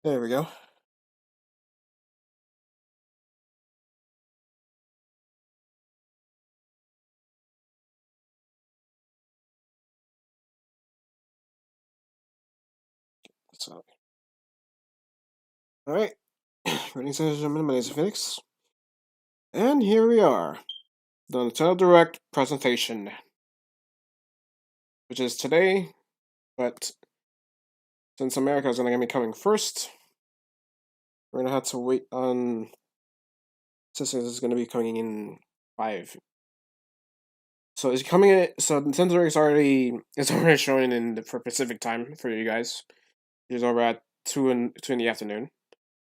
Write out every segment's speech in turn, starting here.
There we go. So, all right. Greetings, ladies and gentlemen. My name is Phoenix, and here we are, the Nintendo Direct presentation, which is today. But since America is going to be coming first, we're going to have to wait on. Since this is going to be coming in 5. So it's coming. So Nintendo Direct is already showing for Pacific time for you guys. It's over at 2 in the afternoon.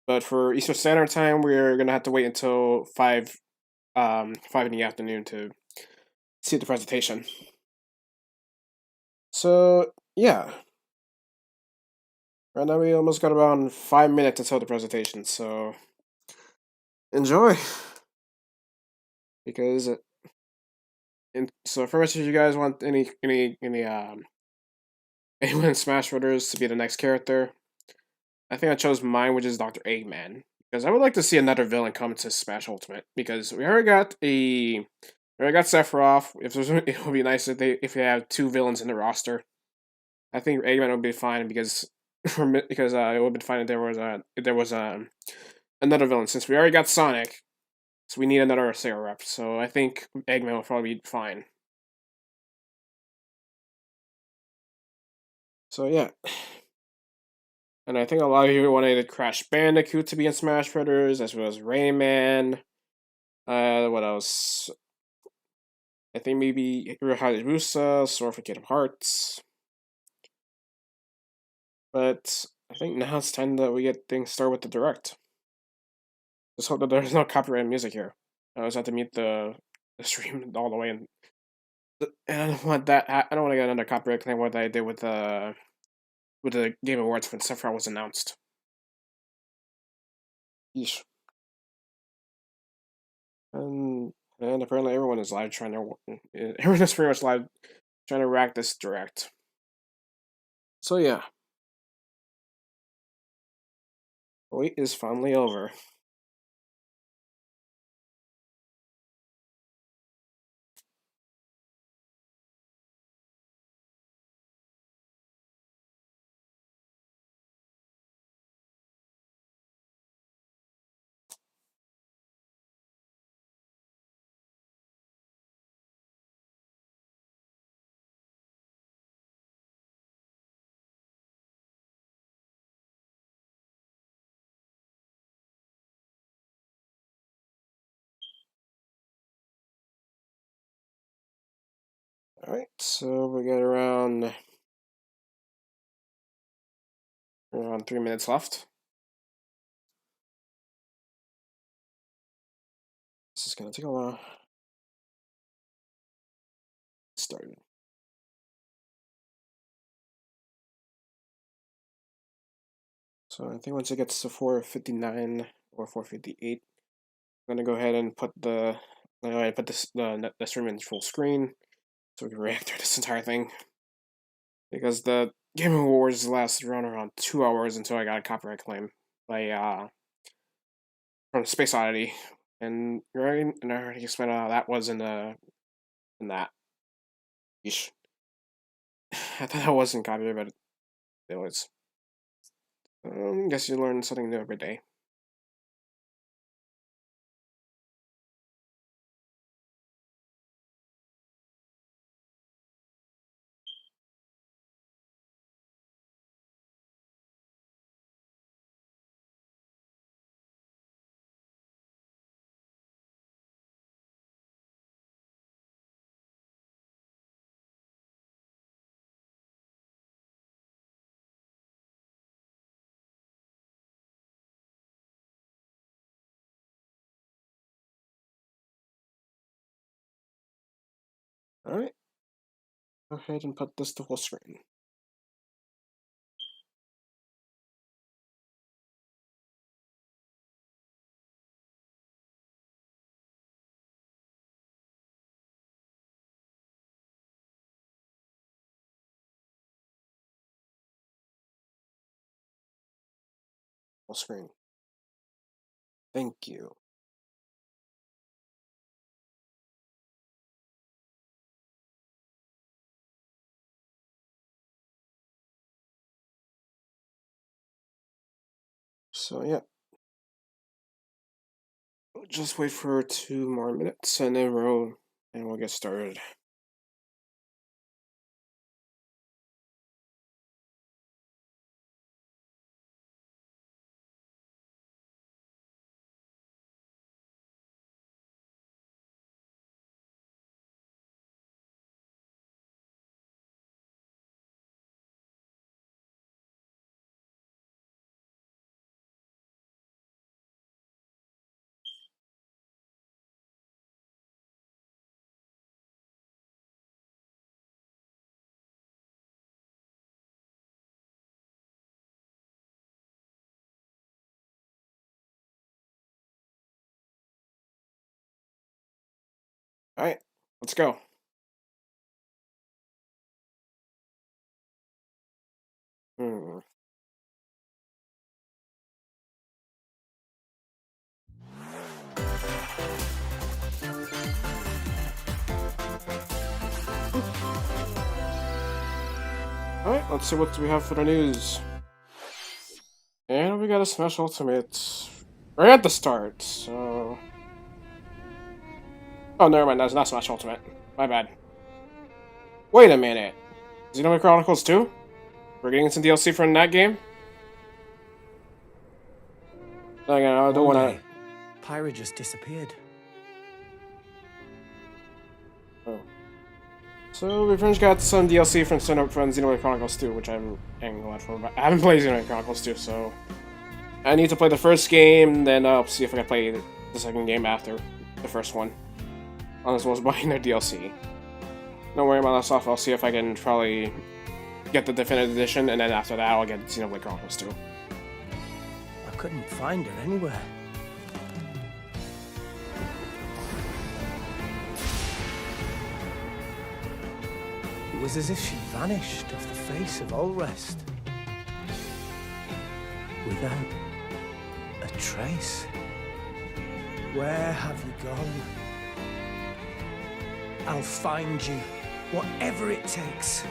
But for Eastern Standard Time, we're gonna have to wait until 5 in the afternoon to see the presentation. So yeah, right now we almost got around 5 minutes until the presentation. So enjoy, because so for much if you guys want anyone in Smash Brothers to be the next character, I think I chose mine, which is Dr. Eggman, because I would like to see another villain come to Smash Ultimate, because we already got Sephiroth. It would be nice if they have two villains in the roster. I think Eggman would be fine because it would be fine if there was another villain, since we already got Sonic, so we need another Sega rep. So I think Eggman will probably be fine. So yeah, and I think a lot of you wanted Crash Bandicoot to be in Smash Brothers, as well as Rayman. What else? I think maybe Hiro Hayabusa, Sword for Kingdom Hearts. But I think now it's time that we get things started with the direct. Just hope that there's no copyrighted music here. I just have to mute the stream all the way, and I don't want that. I don't want to get another copyright claim what I did with the Game Awards when Sephiroth was announced. Yeesh. And apparently everyone is live trying to everyone is pretty much live trying to rack this direct. So yeah, wait is finally over. All right, so we got around 3 minutes left. This is gonna take a while. Started. So I think once it gets to 4:59 or 4:58, I'm gonna go ahead and put the stream in full screen so we can react through this entire thing, because the Game Awards lasted around 2 hours until I got a copyright claim by from Space Oddity, and I already explained how that was in that. Yeesh. I thought that wasn't copyright, but it was. Guess you learn something new every day. All right, go ahead and put this to full screen. full screen. Thank you. So yeah. Just wait for 2 more minutes and then we'll get started. Alright, let's go. Hmm. Alright, let's see what we have for the news. And we got a Smash Ultimate right at the start, so... Oh, never mind, that's not Smash Ultimate. My bad. Wait a minute. Xenoblade Chronicles 2? We're getting some DLC from that game? Again, I don't wanna... Pyra just disappeared. Oh. So, we've finished got some DLC from Xenoblade Chronicles 2, which I'm glad for. But I haven't played Xenoblade Chronicles 2, so... I need to play the first game, then I'll see if I can play the second game after the first one. Unless I was buying their DLC. Don't worry about that stuff, I'll see if I can probably get the Definitive Edition, and then after that I'll get Xenoblade Chronicles 2. I couldn't find her anywhere. It was as if she vanished off the face of all rest. Without a trace. Where have you gone? I'll find you, whatever it takes.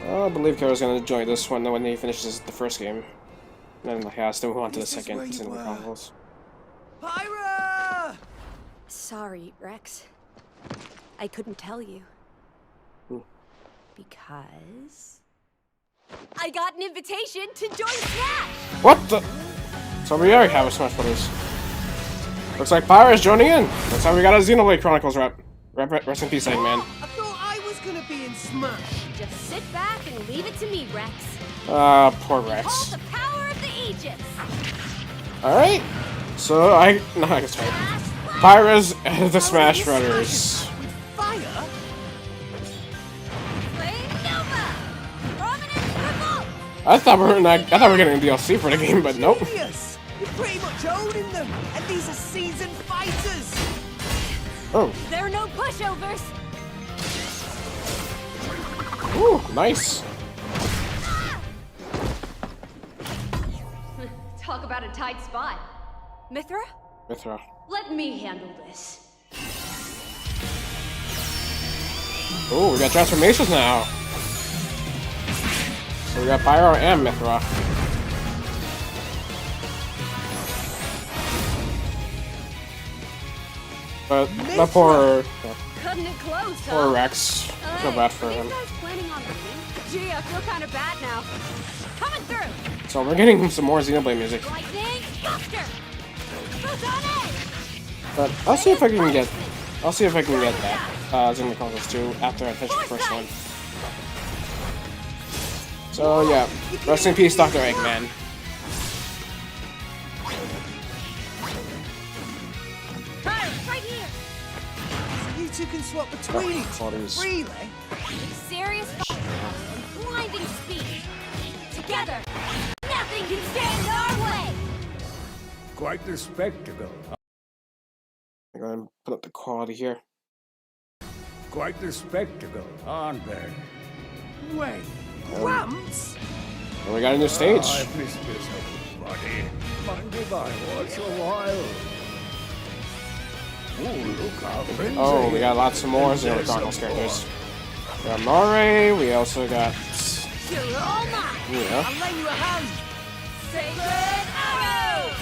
Well, I believe Kara's gonna enjoy this one when he finishes the first game. And then he has to move on to the second Xenoblade Chronicles. Pyra! Sorry, Rex. I couldn't tell you. Because... I got an invitation to join Smash! What the? So we already have a Smash Brothers. Looks like Pyra is joining in. That's how we got a Xenoblade Chronicles rep. Rest in peace, Eggman. I thought I was gonna be in Smash. Just sit back and leave it to me, Rex. Poor Rex. Behold the power of the Aegis! Alright. So I guess right. Pyra's the Smash Brothers. With fire? Flame Nova! Prominence Revolt! I thought we were getting a DLC for the game, but nope. Genius. You're pretty much owning them, and these are seasoned fighters. Oh. There are no pushovers! Ooh, nice. Talk about a tight spot. Mithra? Mithra. Let me handle this. Oh, we got transformations now. So we got Pyro and Mithra. But that poor Cutting it close, huh? poor Rex. Feel bad for him. You guys planning on leaving? Gee, I feel kind of bad now. Coming through. So we're getting some more Xenoblade music. Lightning, Guster. Photonic. But I'll see if I can get that Xenoblade Chronicles 2 after I finish the first one. So yeah, rest in peace, Dr. Eggman. Right here. You two can swap between each other Bodies. freely. Serious and blinding speed. Together, nothing can stand our way. Quite the spectacle. I'm gonna put up the quality here. Quite the spectacle, aren't they? Wait, Gramps? And we got a new stage. I missed this, everybody. Mind if I watch a while? Ooh, look how friendly. Oh, we got lots of more Zero Chronicles characters. We got Merrier, we also got... You're all mine. Yeah. I'll lend you a hand. Sacred arrow.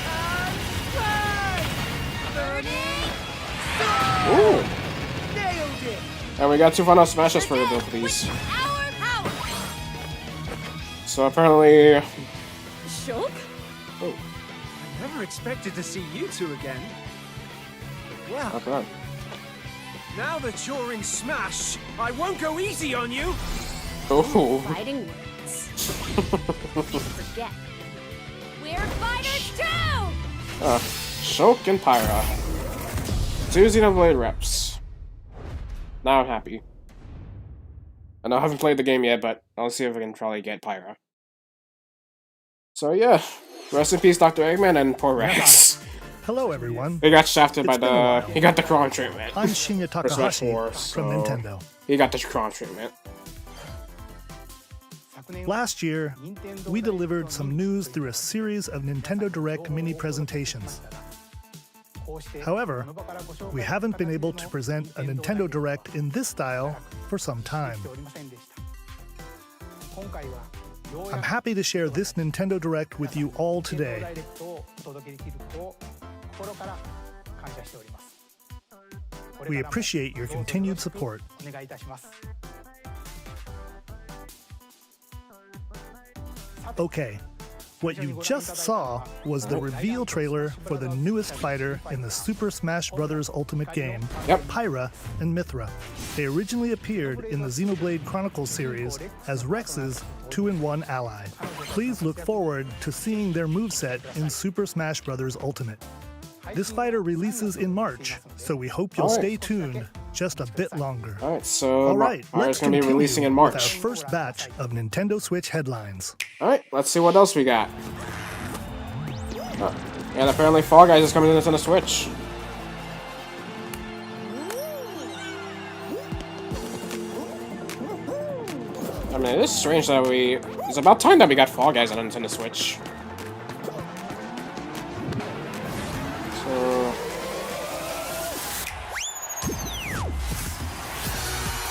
Burning sword. Ooh! Nailed it. And we got 2 final smashes for both of these. Our power. So apparently... Shulk? Oh, I never expected to see you two again. Well, not bad. now that you're in Smash, I won't go easy on you. Oh. Fighting words. Forget. We're fighters too! Shulk and Pyra. 2 Xenoblade reps. Now I'm happy. I know I haven't played the game yet, but I'll see if I can probably get Pyra. So yeah, rest in peace, Dr. Eggman and poor Rex. Hello, everyone. He got shafted by It's been a while. he got the Kron treatment. I'm Shinya For Smash Takahashi 4, from so Nintendo. he got the Kron treatment. Last year, we delivered some news through a series of Nintendo Direct mini presentations. However, we haven't been able to present a Nintendo Direct in this style for some time. I'm happy to share this Nintendo Direct with you all today. We appreciate your continued support. Okay, what you just saw was the reveal trailer for the newest fighter in the Super Smash Bros. Ultimate game, Yep. Pyra and Mithra. They originally appeared in the Xenoblade Chronicles series as Rex's 2-in-1 ally. Please look forward to seeing their moveset in Super Smash Bros. Ultimate. This fighter releases in March, so we hope you'll Alright. stay tuned just a bit longer. Alright, so All right, Pyra's let's gonna be continue releasing in with our March. first batch of Nintendo Switch headlines. Alright, let's see what else we got. And apparently Fall Guys is coming to the Switch. I mean, it is strange that it's about time that we got Fall Guys on Nintendo Switch.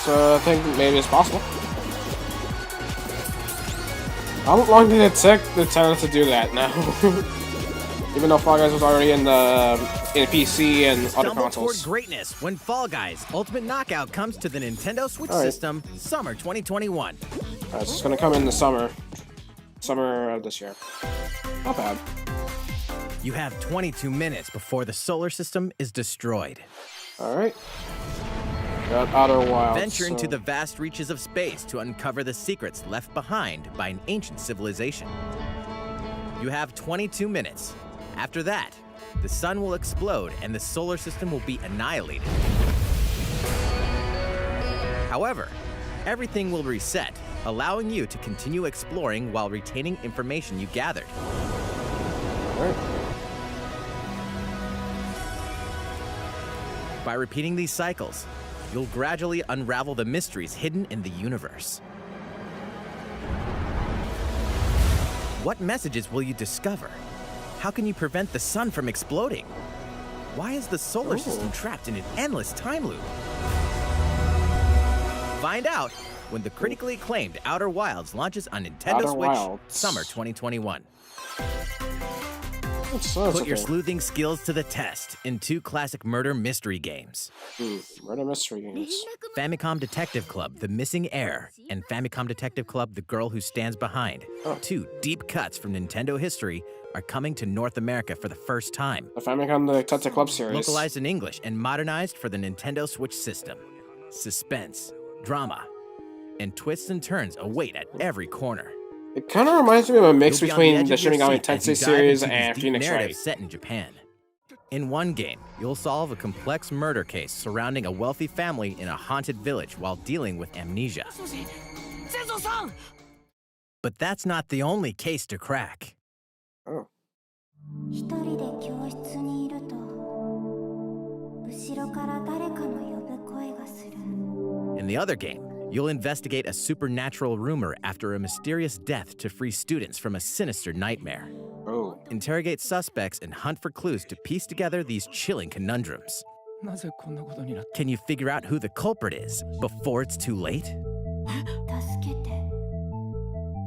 So I think maybe it's possible. How long did it take the Nintendo to do that now? Even though Fall Guys was already in PC and other Stumble toward consoles. greatness when Fall Guys Ultimate Knockout comes to the Nintendo Switch All right. system summer 2021. So it's gonna come in the summer of this year. Not bad. You have 22 minutes before the solar system is destroyed. All right. Got Outer Wilds. Venture into the vast reaches of space to uncover the secrets left behind by an ancient civilization. You have 22 minutes. After that, the sun will explode and the solar system will be annihilated. However, everything will reset, allowing you to continue exploring while retaining information you gathered. All right. By repeating these cycles, you'll gradually unravel the mysteries hidden in the universe. What messages will you discover? How can you prevent the sun from exploding? Why is the solar system trapped in an endless time loop? Find out when the critically acclaimed Outer Wilds launches on Nintendo Outer Switch Wilds. summer 2021. So Put your sleuthing skills to the test in 2 classic murder mystery games. Murder mystery games. Famicom Detective Club, The Missing Heir, and Famicom Detective Club, The Girl Who Stands Behind. 2 deep cuts from Nintendo history are coming to North America for the first time. The Famicom Detective Club series. Localized in English and modernized for the Nintendo Switch system. Suspense, drama, and twists and turns await at every corner. It kind of reminds me of a mix You'll be on between edge the of your Shin Megami seat as you Tensei dive series into these and deep Phoenix narratives Wright. set in Japan. In one game, you'll solve a complex murder case surrounding a wealthy family in a haunted village while dealing with amnesia. But that's not the only case to crack. Oh. 一人で教室にいると後ろから誰かの呼ぶ声がする In the other game, You'll investigate a supernatural rumor after a mysterious death to free students from a sinister nightmare. Oh. Interrogate suspects and hunt for clues to piece together these chilling conundrums. Can you figure out who the culprit is before it's too late? 助けて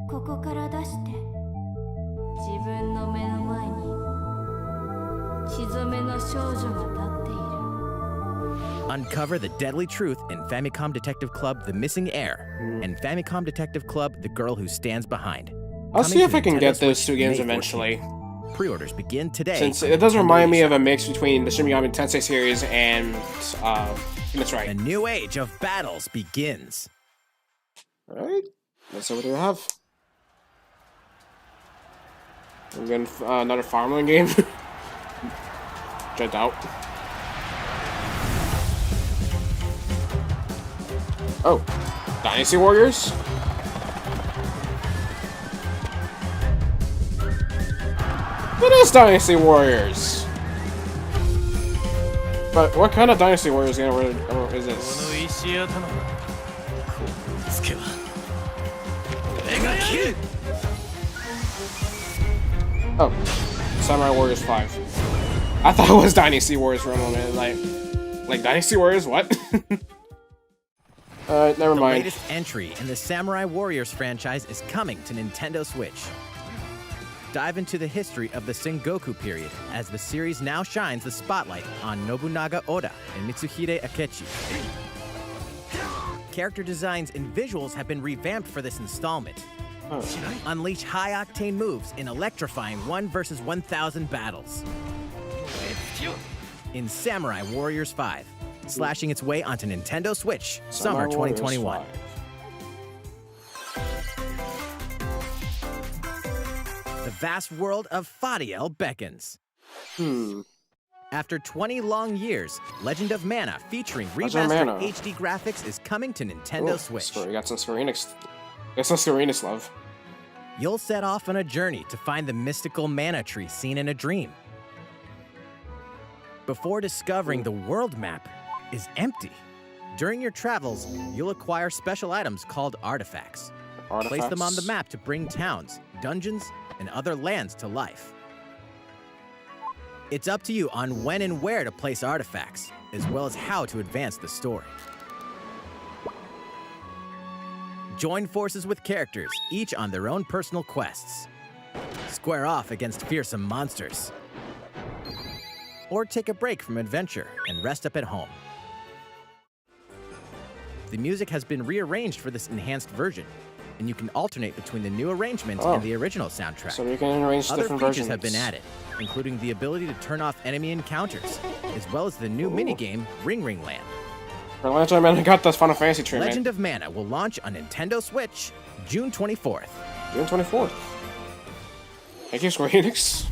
ここから出して自分の目の前に血染めの少女が立っている Uncover the deadly truth in Famicom Detective Club The Missing Heir and Famicom Detective Club The Girl Who Stands Behind. I'll Coming see if to I can Nintendo get those Switch two games May 14th. eventually. Pre-orders begin today. Since on it does Nintendo remind me of eShop. a mix between the Shin Megami Tensei series and that's A right. new age of battles begins. Alright, let's see what we have. We're getting another farming game. Which I doubt. Oh, Dynasty Warriors? It is Dynasty Warriors! But what kind of Dynasty Warriors game is this? Oh, Samurai Warriors 5. I thought it was Dynasty Warriors for a moment. Like Dynasty Warriors? What? Alright, never The mind. latest entry in the Samurai Warriors franchise is coming to Nintendo Switch. Dive into the history of the Sengoku period as the series now shines the spotlight on Nobunaga Oda and Mitsuhide Akechi. Character designs and visuals have been revamped for this installment. Unleash high-octane moves in electrifying 1 versus 1,000 battles. In Samurai Warriors 5, slashing its way onto Nintendo Switch, summer Samurai Warriors 2021. 5. The vast world of Fadiel beckons. After 20 long years, Legend of Mana featuring Legend of remastered Mana. HD graphics is coming to Nintendo Ooh, Switch. We got some Square Enix. Got some Square Enix love. You'll set off on a journey to find the mystical mana tree seen in a dream. Before discovering the world map is empty. During your travels, you'll acquire special items called artifacts. Place them on the map to bring towns, dungeons, and other lands to life. It's up to you on when and where to place artifacts, as well as how to advance the story. Join forces with characters, each on their own personal quests. Square off against fearsome monsters. Or take a break from adventure and rest up at home. The music has been rearranged for this enhanced version, and you can alternate between the new arrangement and the original soundtrack. So we can arrange Other different features versions. have been added, including the ability to turn off enemy encounters, as well as the new minigame Ring Ring Land. For Legend of Mana got this Final Fantasy treatment. Legend of Mana will launch on Nintendo Switch June 24th. June 24th. Thank you, Square Enix.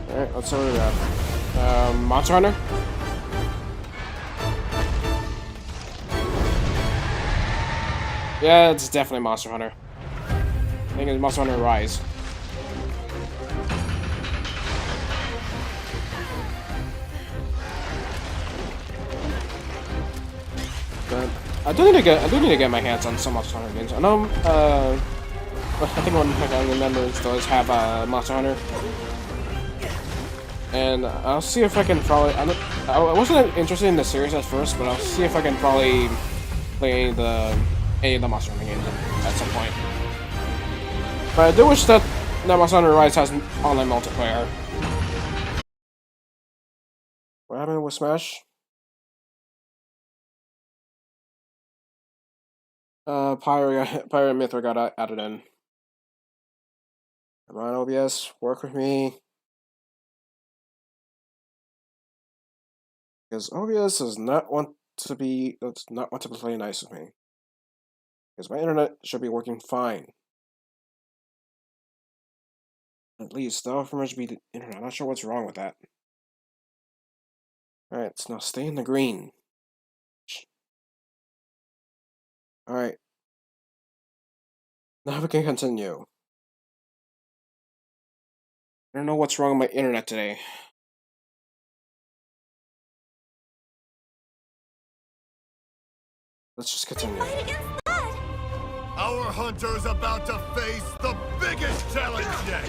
Alright, let's see what we got. Monster Hunter? Yeah, it's definitely Monster Hunter. I think it's Monster Hunter Rise. But I do need to get my hands on some Monster Hunter games. I know, I think one of my family members does have Monster Hunter, and I'll see if I can probably. I wasn't interested in the series at first, but I'll see if I can probably play any of the Monster Hunter games at some point. But I do wish that Monster Hunter Rise has online multiplayer. What happened with Smash? Pirate Mythra got added in. Come on, OBS, work with me. Because OBS does not want to play nice with me. Because my internet should be working fine. At least that should be the internet. I'm not sure what's wrong with that. Alright, so now stay in the green. Alright. Now we can continue. I don't know what's wrong with my internet today. let's just continue. Fight against that! Our hunter's about to face the biggest challenge yet.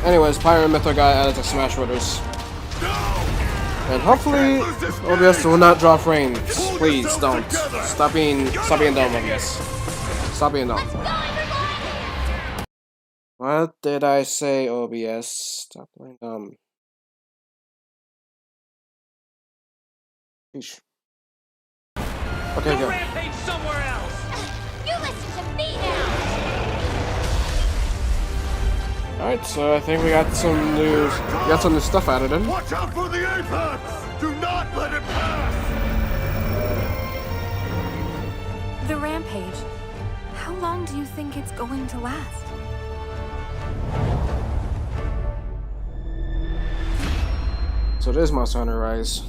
Anyways, Pyro and Mytho got added to Smash Brothers. And hopefully, OBS will not drop frames. Please don't. Stop being dumb, OBS. Stop being dumb. What did I say, OBS? Stop being dumb. Sheesh. Okay, go. Rampage somewhere else. You listen to me now! Alright, so I think we got some new stuff added in. Watch out for the apex! Do not let it pass! The rampage. How long do you think it's going to last? So it is Monster Hunter Rise.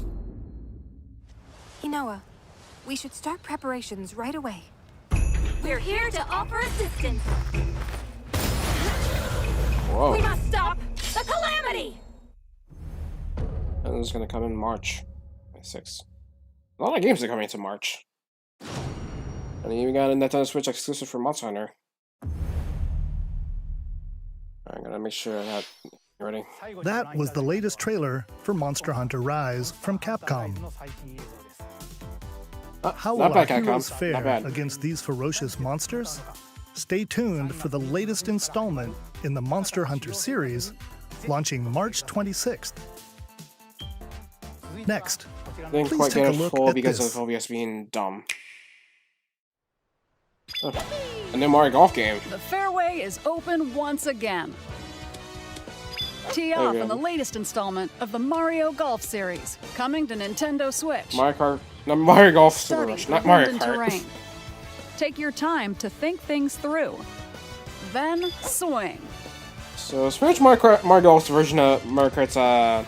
Inoa, we should start preparations right away. We're here to offer assistance. Whoa. We must stop the calamity! And it's gonna come in March 26th. A lot of games are coming into March. And you even got a Nintendo Switch exclusive for Monster Hunter. I'm gonna make sure that you ready. That was the latest trailer for Monster Hunter Rise from Capcom. How will Not our bad, heroes Capcom. Not fare bad. against these ferocious monsters? Stay tuned for the latest installment in the Monster Hunter series, launching March 26th. Next, Didn't please quite take get a it look full at because this. of OBS being dumb. Oh, a new Mario Golf game. The fairway is open once again. Tee off Okay. in the latest installment of the Mario Golf series, coming to Nintendo Switch. Mario Kart. No, Mario Golf Super Study Rush, the not Mario wind Kart. and terrain. Take your time to think things through. Then swing. So it's pretty much Mario Golf's version of Mario Kart's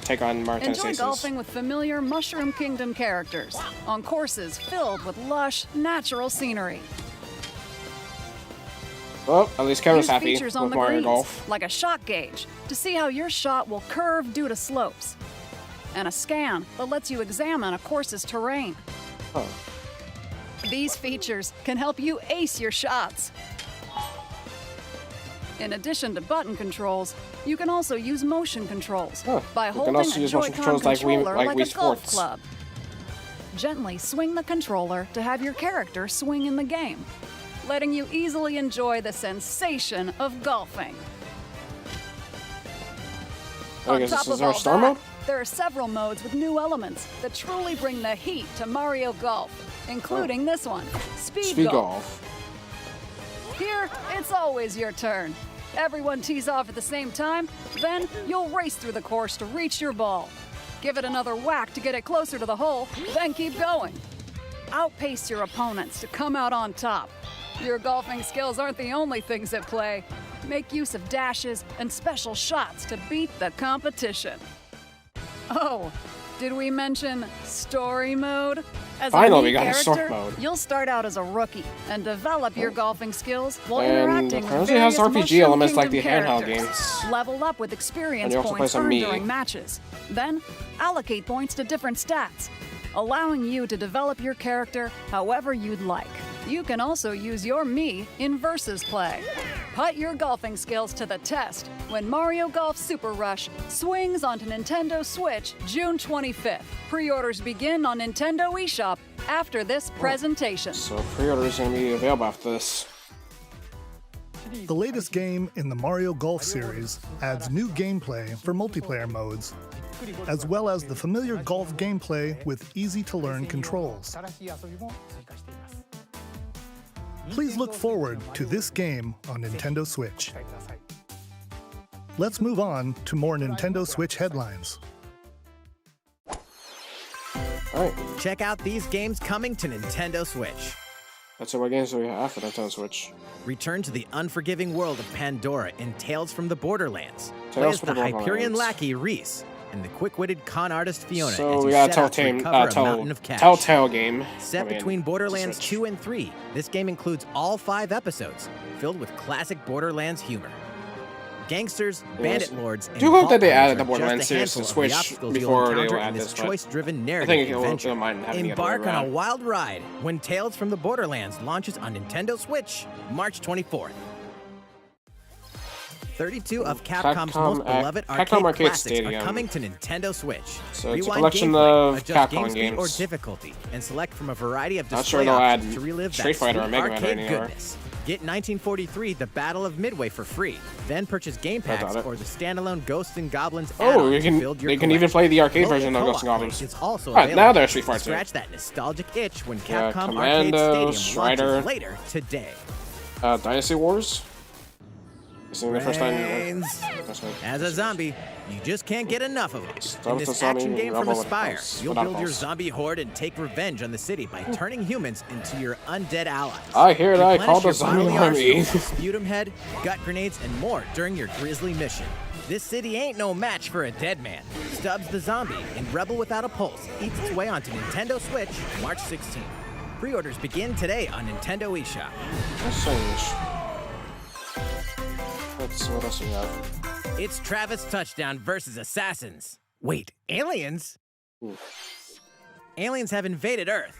take on Mario Tennis Enjoy Aces. golfing with familiar Mushroom Kingdom characters on courses filled with lush, natural scenery. Well, at least Kevin's Use happy features on with the Mario greens, Golf. like a shot gauge, to see how your shot will curve due to slopes, and a scan that lets you examine a course's terrain. Oh. These features can help you ace your shots. In addition to button controls, you can also use motion controls by you can holding also a use motion Joy-Con controls like controller Wii like a golf Sports. club. Gently swing the controller to have your character swing in the game, letting you easily enjoy the sensation of golfing. On guess top this is of our all star that, mode? there are several modes with new elements that truly bring the heat to Mario Golf, including this one, Speed Golf. Here, it's always your turn. Everyone tees off at the same time, then you'll race through the course to reach your ball. Give it another whack to get it closer to the hole, then keep going. Outpace your opponents to come out on top. Your golfing skills aren't the only things at play. Make use of dashes and special shots to beat the competition. Oh, did we mention story mode? As Finally, a we new got a story character, mode. you'll start out as a rookie and develop your golfing skills while And interacting with apparently it has various RPG Mushroom elements like Kingdom the handheld characters. games. Level up with experience And you also points play some earned Mii. during matches. Then, allocate points to different stats, allowing you to develop your character however you'd like. You can also use your Mii in versus play. Put your golfing skills to the test when Mario Golf Super Rush swings onto Nintendo Switch June 25th. Pre-orders begin on Nintendo eShop after this presentation. So pre-order is going to be available after this. The latest game in the Mario Golf series adds new gameplay for multiplayer modes, as well as the familiar golf gameplay with easy-to-learn controls. Please look forward to this game on Nintendo Switch. Let's move on to more Nintendo Switch headlines. Alright, Check out these games coming to Nintendo Switch. that's what games do we have for Nintendo Switch. Return to the unforgiving world of Pandora in Tales from the Borderlands. Play Tales as from the the Hyperion Borderlands. lackey Reese and the quick-witted con artist Fiona So as we you got a set out to recover a mountain of cash. Telltale game. Set I mean, between Borderlands Switch. 2 and 3, this game includes all 5 episodes, filled with classic Borderlands humor. Gangsters, bandit lords, and do hope that they vault added the raiders are Borderlands just a series to handful of the Switch obstacles you'll before they encounter will in add this this, but choice-driven I narrative think adventure. it mind having the other way Embark on a around. wild ride when Tales from the Borderlands launches on Nintendo Switch, March 24th. 32 of Capcom's most beloved Capcom arcade classics Stadium. are coming to Nintendo Switch. So it's a Rewind collection gameplay, of adjust Capcom game speed or games. difficulty, and select from a variety of Not sure display they'll add options to relive Street that Fighter or sweet Mega Man arcade anywhere. goodness. Get 1943, The Battle of Midway for free. Then purchase game packs or the standalone Ghosts and Goblins Oh, add-on to build your they can even play the arcade Local version of Ghosts and co-op Goblins. play is also Alright, available. now there's Street Fighter 2. Scratch that nostalgic itch when Yeah, Capcom Arcade Commando, Stadium Strider. launches later today. Dynasty Wars. This is the first time. Brains. As a zombie, you just can't get enough of it. Start In with this the zombie action game from rebel with Aspire, pulse, you'll without build your pulse. zombie horde and take revenge on the city by turning humans into your undead allies. I hear that I Replenish called the your zombie bodily army. arsenal with sputum head, gut grenades, and more during your grisly mission. This city ain't no match for a dead man. Stubbs the zombie in Rebel Without a Pulse eats its way onto Nintendo Switch March 16th. Pre-orders begin today on Nintendo eShop. That's strange. Let's see what else we have. It's Travis Touchdown versus Assassins. Wait, aliens? Aliens have invaded Earth.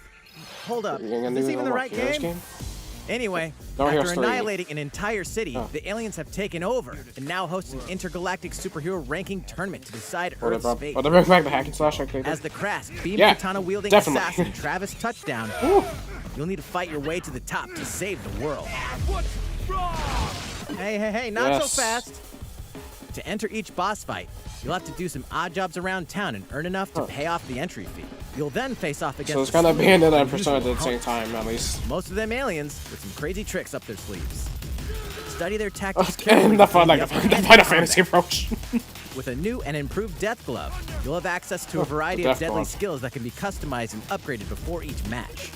Hold up, is this even the right game? Anyway, No Heroes after 3. annihilating an entire city, the aliens have taken over and now host an intergalactic superhero ranking tournament to decide Earth's fate. Oh, they bring back the hack and slash arcade. As the crass, beam Yeah, katana-wielding definitely. assassin Travis Touchdown, you'll need to fight your way to the top to save the world. Hey, not so fast. To enter each boss fight, you'll have to do some odd jobs around town and earn enough to pay off the entry fee. You'll then face off against So it's kind of Bandit and Persona at the unusual same time, at least. most of them aliens with some crazy tricks up their sleeves. Study their tactics And carefully the before fun, like the the upper end Final of Fantasy combat. approach. With a new and improved Death Glove, you'll have access to a variety the of Death deadly Glove. skills that can be customized and upgraded before each match.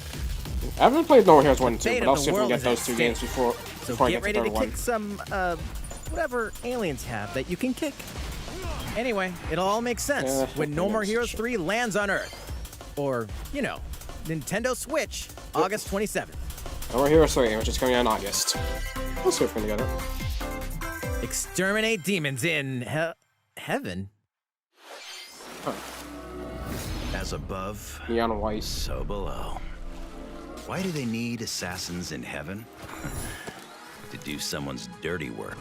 I haven't played No Heroes 1 and 2, Fate but of I'll the see if we can world get is those at two stake. games before So I get get ready the to third one. kick some, whatever aliens have that you can kick. Anyway, it'll all make sense Yeah, when No More that's Heroes true. 3 lands on Earth. Or, you know, Nintendo Switch, August 27th. No More Heroes 3, which is coming out in August. We'll see if we can get it. Exterminate demons in heaven. As above, Neon White. so below. Why do they need assassins in heaven? To do someone's dirty work.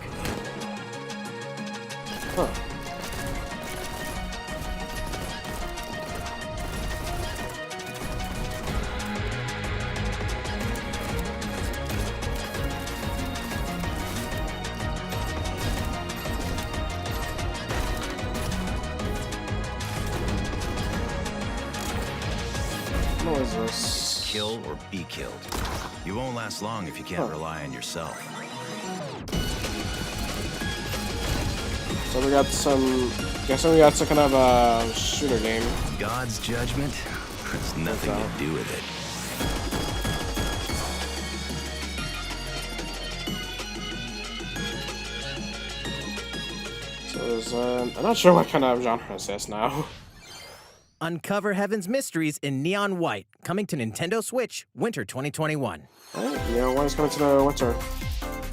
Huh. What is this? Kill or be killed. You won't last long if you can't rely on yourself. So we got some. Guessing we got some kind of a shooter game. God's judgment has nothing to do with it. So there's, I'm not sure what kind of genre is this now. Uncover Heaven's Mysteries in Neon White, coming to Nintendo Switch, winter 2021. One is coming to the winter.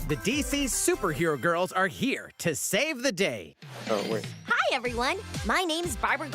The DC superhero girls are here to save the day. Oh wait. Hi, everyone. My name's Barbara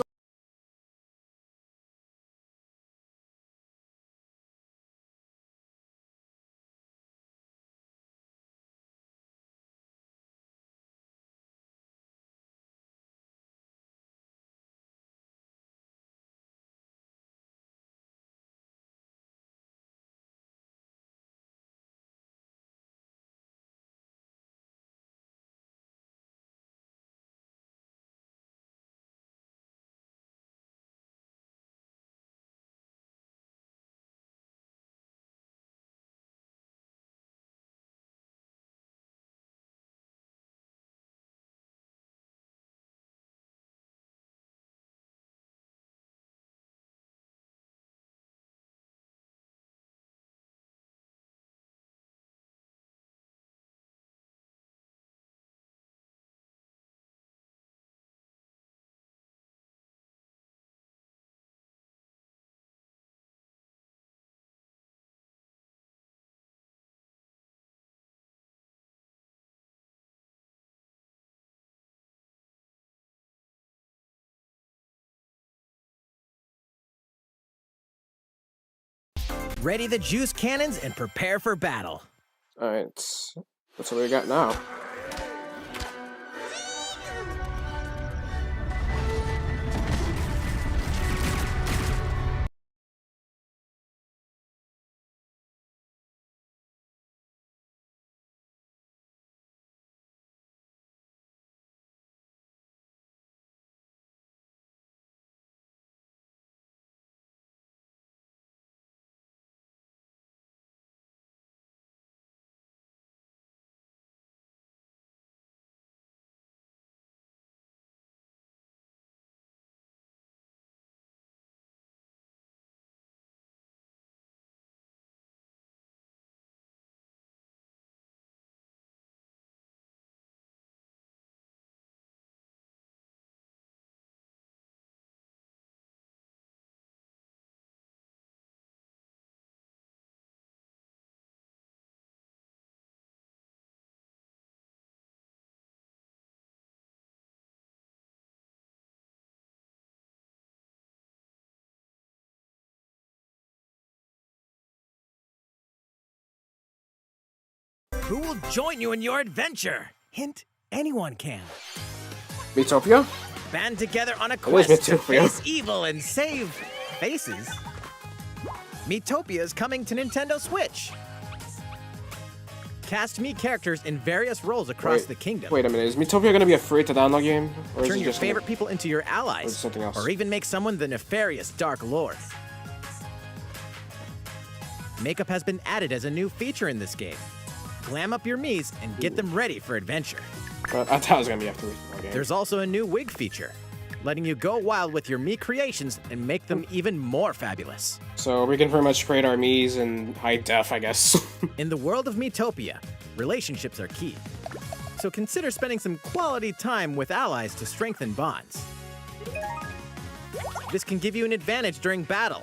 Ready the juice cannons and prepare for battle. Alright, that's what we got now. Who will join you in your adventure? Hint, anyone can. Miitopia? Band together on a It is quest to Miitopia. face evil and save faces. Miitopia is coming to Nintendo Switch. Cast me characters in various roles across the kingdom. Wait a minute, is Miitopia gonna be a free-to-download game? Or is Turn it your just favorite people into your allies. something else? Or even make someone the nefarious Dark Lord. Makeup has been added as a new feature in this game. Glam up your Miis and get them ready for adventure. I thought it was gonna be a free-to-download game. There's also a new wig feature, letting you go wild with your Mii creations and make them even more fabulous. So we can pretty much create our Miis in high def, I guess. In the world of Miitopia, relationships are key. So consider spending some quality time with allies to strengthen bonds. This can give you an advantage during battle.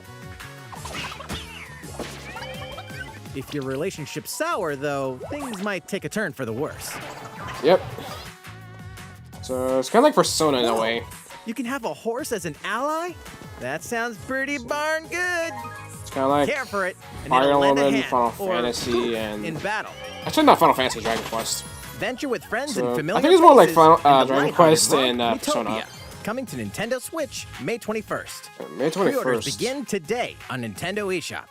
If your relationship's sour, though, things might take a turn for the worse. Yep. So it's kind of like Persona in a way. You can have a horse as an ally? That sounds pretty darn good. It's kind of like Care for it, and Fire it'll lend a Emblem, hand, Final or Fantasy, poof and in battle. actually not Final Fantasy, Dragon Quest. Venture with friends So, and familiar I think it's more like faces Final in the Dragon lighthearted Quest world and of Persona. Miitopia. Coming to Nintendo Switch May 21st. May Pre-orders 21st. begin today on Nintendo eShop.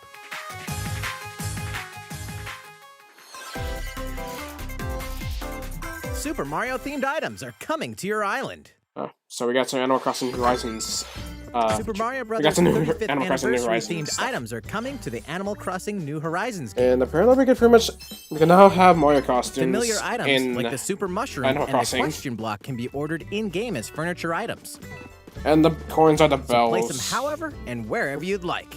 Super Mario themed items are coming to your island. Oh, so we got some Animal Crossing Horizons. Super Mario we got Bros. some new 35th Animal Crossing New anniversary Horizons themed stuff. items are coming to the Animal Crossing New Horizons game. And apparently we can now have Mario costumes Familiar items in like the Super Mushroom Animal and the Crossing. Question Block can be ordered in-game as furniture items. And the coins are the bells. Place them however and wherever you'd like.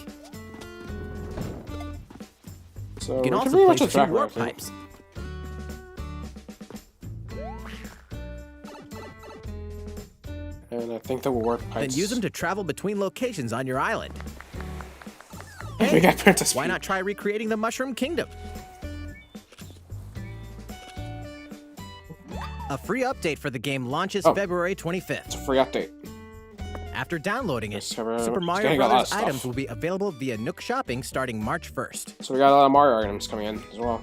So You can we also pretty much place a few attract warp Mario. pipes. And I think the warp pipes. Then use them to travel between locations on your island. We got Princess Why Peach. not try recreating the Mushroom Kingdom? A free update for the game launches Oh. February 25th. It's a free update. After downloading it, Super Super it's Mario getting a lot of Bros. stuff. items will be available via Nook Shopping starting March 1st. So we got a lot of Mario items coming in as well.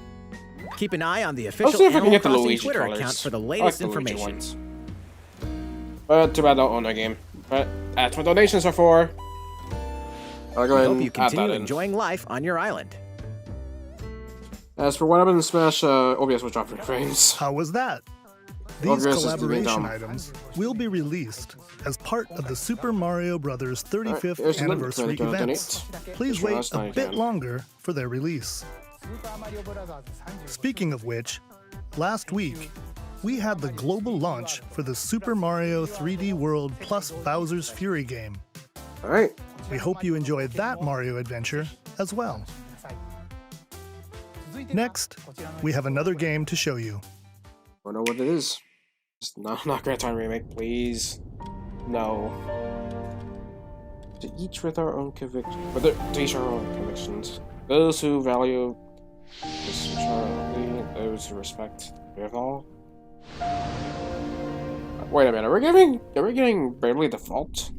Keep an eye on the see official if I can Animal get the Crossing Luigi Twitter colors. account for the I like latest the Luigi information. ones. But too bad I don't own that game. But that's what donations are for. I'll go I ahead hope and you add that continue in. enjoying life on your island. As for what happened in Smash, OBS will drop your frames. How was that? These OBS is being collaboration dumb. items will be released as part of the Super Mario Bros. 35th there's a link anniversary to donate. events. Please Sure, wait that's not a bit again. longer for their release. Speaking of which, last week, we had the global launch for the Super Mario 3D World plus Bowser's Fury game. Alright. We hope you enjoyed that Mario adventure as well. Next, we have another game to show you. I don't know what it is. Just not Grand Time Remake, please. No. To each with our own convictions. To each our own convictions. Those who value this neutrality, those who respect their all. Wait a minute, are we getting Bravely Default?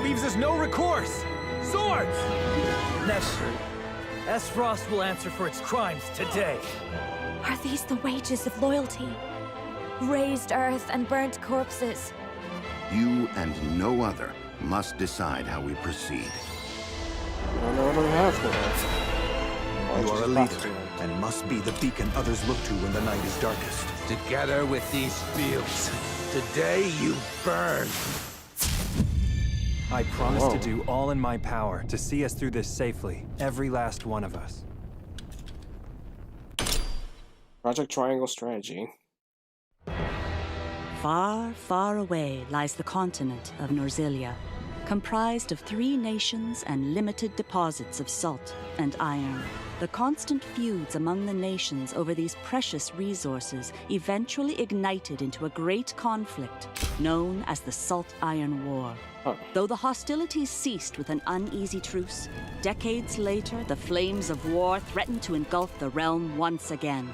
leaves us no recourse. Swords! Never. Esfrost will answer for its crimes today. Are these the wages of loyalty? Raised earth and burnt corpses. You and no other must decide how we proceed. I don't know what I have for that. You are a leader, and must be the beacon others look to when the night is darkest. Together with these fields, today you burn. I promise to do all in my power to see us through this safely, every last one of us. Project Triangle Strategy. Far, far away lies the continent of Norzilia, comprised of 3 nations and limited deposits of salt and iron. The constant feuds among the nations over these precious resources eventually ignited into a great conflict known as the Salt Iron War. Though the hostilities ceased with an uneasy truce, decades later the flames of war threatened to engulf the realm once again.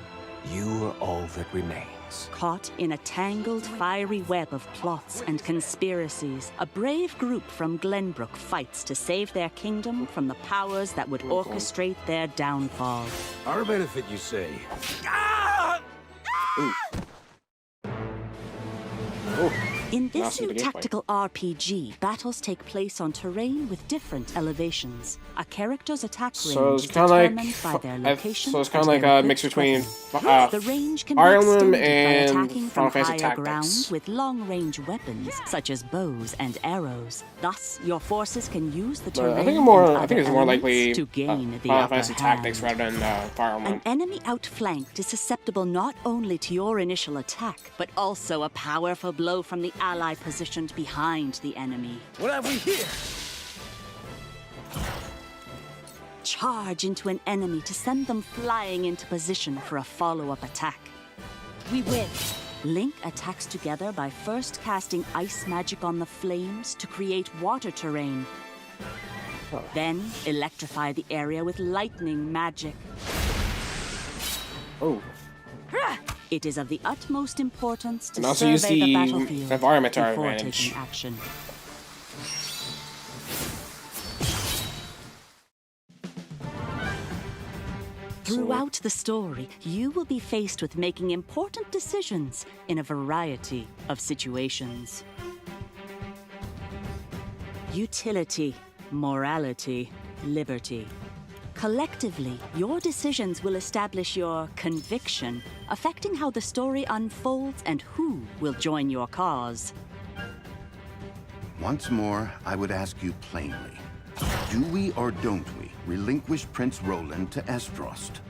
You are all that remains. Caught in a tangled, fiery web of plots and conspiracies, a brave group from Glenbrook fights to save their kingdom from the powers that would orchestrate their downfall. Our benefit, you say? In this new tactical RPG, battles take place on terrain with different elevations. A character's attack range is determined by their location. So it's kind of like a mix between the range can be Ireland extended by and attacking from Final Fantasy higher Tactics. ground with long-range weapons such as bows and arrows. Thus, your forces can use the terrain. I think it's more likely to gain the Final upper Fantasy hand. Tactics rather than Fire Emblem. An enemy outflanked is susceptible not only to your initial attack, but also a powerful blow from the ally positioned behind the enemy. What have we here? Charge into an enemy to send them flying into position for a follow-up attack. We win. Link attacks together by first casting ice magic on the flames to create water terrain. Then electrify the area with lightning magic. It is of the utmost importance to And also use survey the the battlefield environment to our before advantage. taking action. Throughout the story, you will be faced with making important decisions in a variety of situations. Utility, morality, liberty. Collectively, your decisions will establish your conviction, affecting how the story unfolds and who will join your cause. Once more, I would ask you plainly. Do we or don't we relinquish Prince Roland to Esfrost?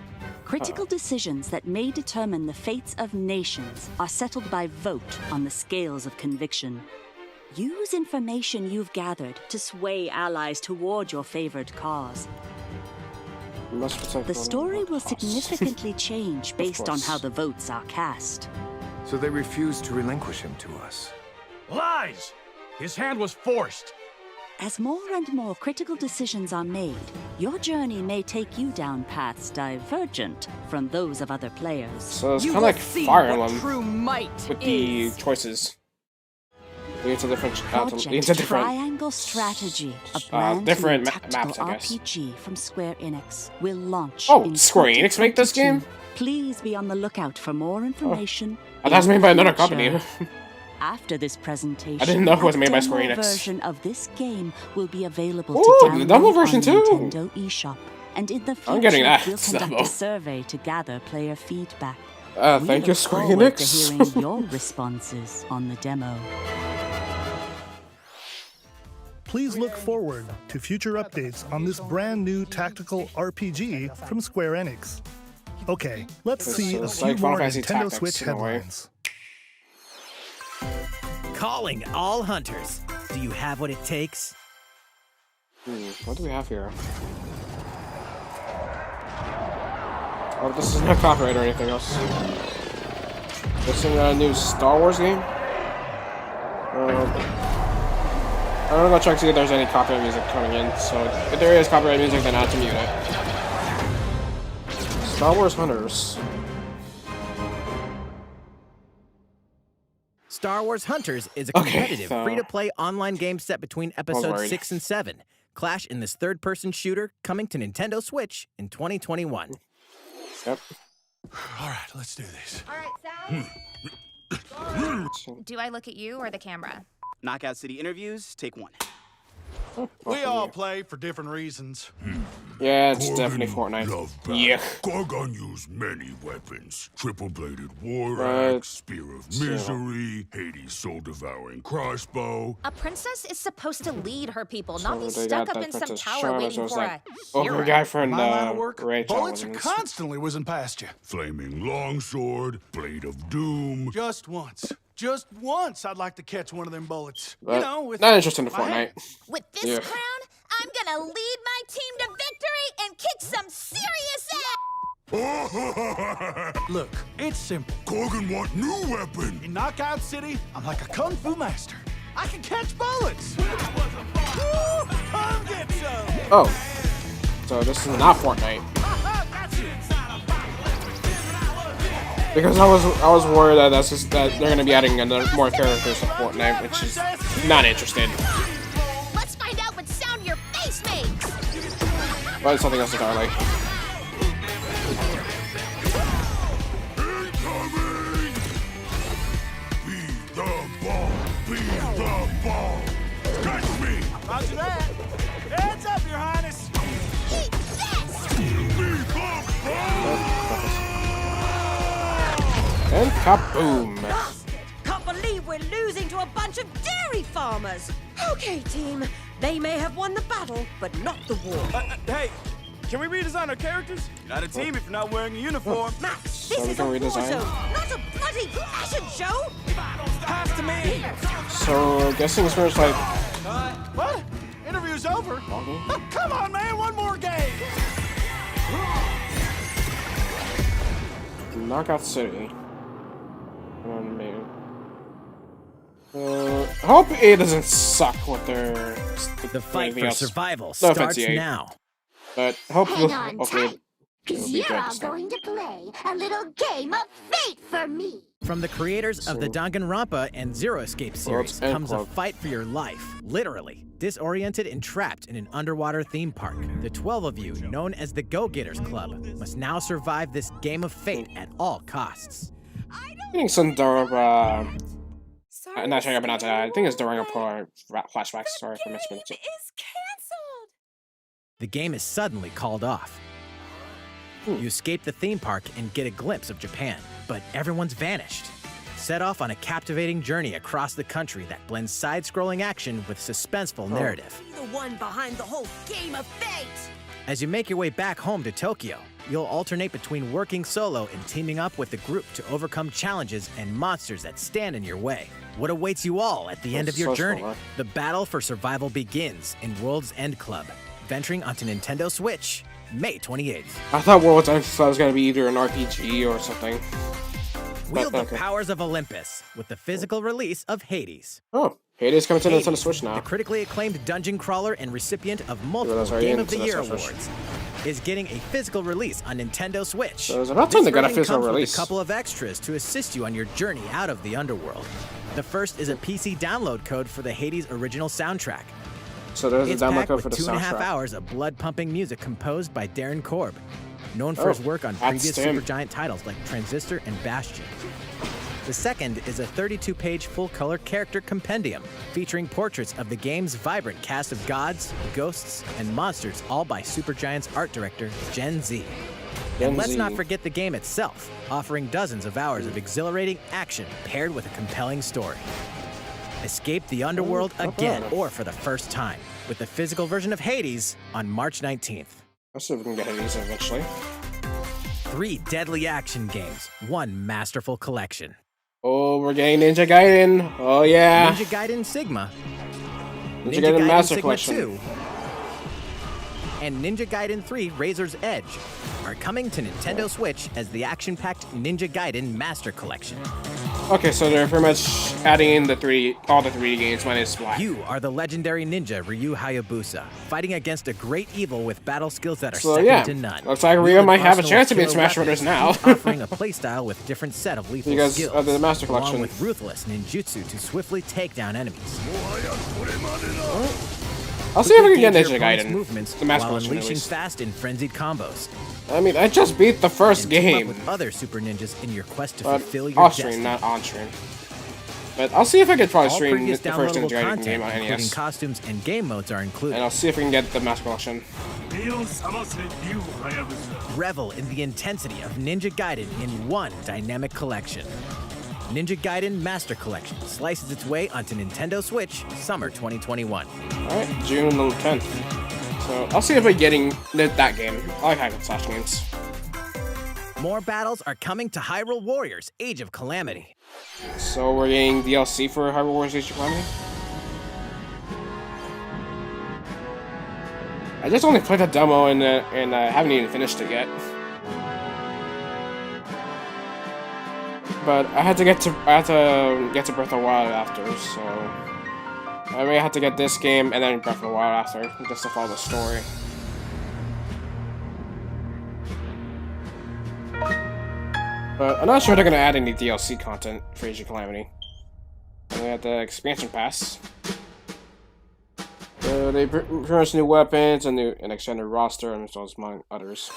Critical decisions that may determine the fates of nations are settled by vote on the scales of conviction. Use information you've gathered to sway allies toward your favored cause. The story will significantly change based on how the votes are cast. So they refuse to relinquish him to us. Lies! His hand was forced. As more and more critical decisions are made, your journey may take you down paths divergent from those of other players. So it's kind of like Fire Emblem with the choices. It's a different Project Triangle Strategy, a brand different new tactical maps, I guess. RPG from Square Enix, will launch. Oh, in Square Enix make this 2022. game? Please be on the lookout for more information. Oh, that's made by another company. After this presentation, I didn't know it was made by a Square demo Enix. version of this game will be available Ooh, to the download demo version on too. Nintendo eShop. And in the future, I'm getting that we'll conduct demo. a survey to gather player feedback. Thank you, Square Enix. To hearing your responses on the demo. Please look forward to future updates on this brand new tactical RPG from Square Enix. Okay, let's see a it's few like Final more Fantasy Nintendo Tactics Switch in a way. headlines. Calling all hunters. Do you have what it takes? What do we have here? Oh, this is not copyright or anything else. This is a new Star Wars game. I'm gonna go check to see if there's any copyright music coming in. So if there is copyright music, then I have to mute it. Star Wars Hunters. Star Wars Hunters is a competitive, so- free-to-play online game set between episodes worried. 6 and 7. Clash in this third-person shooter coming to Nintendo Switch in 2021. Yep. All right, let's do this. All right, Sal. Do I look at you or the camera? Knockout City interviews, take 1. We all play for different reasons. Yeah, it's definitely Fortnite. Yeah. Gorgon used many weapons. Triple-bladed war Right. axe, spear of misery, Hades' soul-devouring crossbow. A princess is supposed to lead her people, So not be they stuck got up the in some Princess tower Charlotte, waiting so it's for like, a her guy friend, My line of work, Rachel bullets are was- constantly whizzing past you. Flaming longsword, blade of doom. Just once. Just once I'd like to catch one of them bullets. But You know, with not interested in my Fortnite. hand. With this Yeah. crown, I'm gonna lead my team to victory and kick some serious ass! Look, it's simple. Gorgon want new weapon. In Knockout City, I'm like a kung fu master. I can catch bullets. Woo, come get some. Oh. So this is not Fortnite. Because I was worried that that they're gonna be adding more characters to Fortnite, which is not interested. Let's find out what sound your face makes! But it's something else entirely. Be the ball. Be the ball. Catch me. Roger that. Heads up, Your Highness. Eat this! Be the ball. And kaboom! Can't believe we're losing to a bunch of dairy farmers. Okay, team. They may have won the battle, but not the war. Hey, can we redesign our characters? You're not a team if you're not wearing a uniform. Max, So this we is can a war redesign? zone, not a bloody fashion show. Pass to me. So guessing it's first like What? Interview's over. Come on, man, one more game. Knockout City. I hope it doesn't suck with their The fight for survival No offense, starts EA. now. But hopefully, Hang on hopefully tight, it'll because be you're good all this time. going to play a little game of fate for me. From the creators of the Danganronpa and Zero Escape series End comes a quote. fight for your life, literally. Disoriented and trapped in an underwater theme park, the 12 of you, known as the Go-Getters Club, must now survive this game of fate at all costs. I think some not sure how to pronounce it. I think it's Danganronpa flashbacks. Sorry for mispronouncing it. Is canceled. The game is suddenly called off. You escape the theme park and get a glimpse of Japan, but everyone's vanished. Set off on a captivating journey across the country that blends side-scrolling action with suspenseful narrative. The one behind the whole game of fate. As you make your way back home to Tokyo, you'll alternate between working solo and teaming up with the group to overcome challenges and monsters that stand in your way. What awaits you all at the end of your journey? The battle for survival begins in World's End Club, venturing onto Nintendo Switch, May 28th. I thought World's End Club was going to be either an RPG or something. Wield okay. the powers of Olympus with the physical release of Hades. Oh, Hades coming to Hades, Nintendo Switch now. The critically acclaimed dungeon crawler and recipient of multiple that's already Game in of the Nintendo Year Switch. awards, is getting a physical release on Nintendo Switch. So it's about time they got a This version physical comes with release. a couple of extras to assist you on your journey out of the underworld. The first is a PC download code for the Hades original soundtrack. So there's It's a download packed code for with the 2.5 soundtrack. hours of blood-pumping music composed by Darren Korb, known for his work on that's previous him. Supergiant titles like Transistor and Bastion. The second is a 32-page full-color character compendium featuring portraits of the game's vibrant cast of gods, ghosts, and monsters, all by Supergiant's art director, Gen Z. And let's not forget the game itself, offering dozens of hours of exhilarating action paired with a compelling story. Escape the underworld again, or for the first time, with the physical version of Hades on March 19th. Let's see if we can get Hades eventually. 3 deadly action games, 1 masterful collection. Oh, we're getting Ninja Gaiden. Oh, yeah. Ninja Gaiden Sigma, Ninja Gaiden Master Sigma Collection. 2, and Ninja Gaiden 3 Razor's Edge are coming to Nintendo Switch as the action-packed Ninja Gaiden Master Collection. Okay, so they're pretty much adding in all the 3D games minus black. You are the legendary ninja Ryu Hayabusa, fighting against a great evil with battle skills that are So second yeah, to none. looks like Ryu might have a chance to be in Smash Bros. Now. Offering a playstyle with different set of lethal Because skills, of the Master Collection. along with ruthless ninjutsu to swiftly take down enemies. I'll see if I can get Quickly Ninja gauge your Gaiden. movements The Master while Collection, at unleashing least. fast and frenzied combos. I mean, I just beat the first Team up game. with other super ninjas in your quest to But fulfill your off destiny. stream, not on stream. But I'll see if I can probably All stream previous the first downloadable Ninja Gaiden content, game on including NES. costumes and game modes, are included. And I'll see if I can get the Master Collection. Revel in the intensity of Ninja Gaiden in one dynamic collection. Ninja Gaiden Master Collection slices its way onto Nintendo Switch summer 2021. Alright, June 10th. So I'll see if I'm getting that game. I like hack and slash games. More battles are coming to Hyrule Warriors Age of Calamity. So we're getting DLC for Hyrule Warriors Age of Calamity? I just only played the demo and haven't even finished it yet. But I had to get to Breath of the Wild after, so I may have to get this game and then Breath of the Wild after, just to follow the story. But I'm not sure they're gonna add any DLC content for Age of Calamity. We have the expansion pass. They pretty much new weapons, and an extended roster, and as well as among others.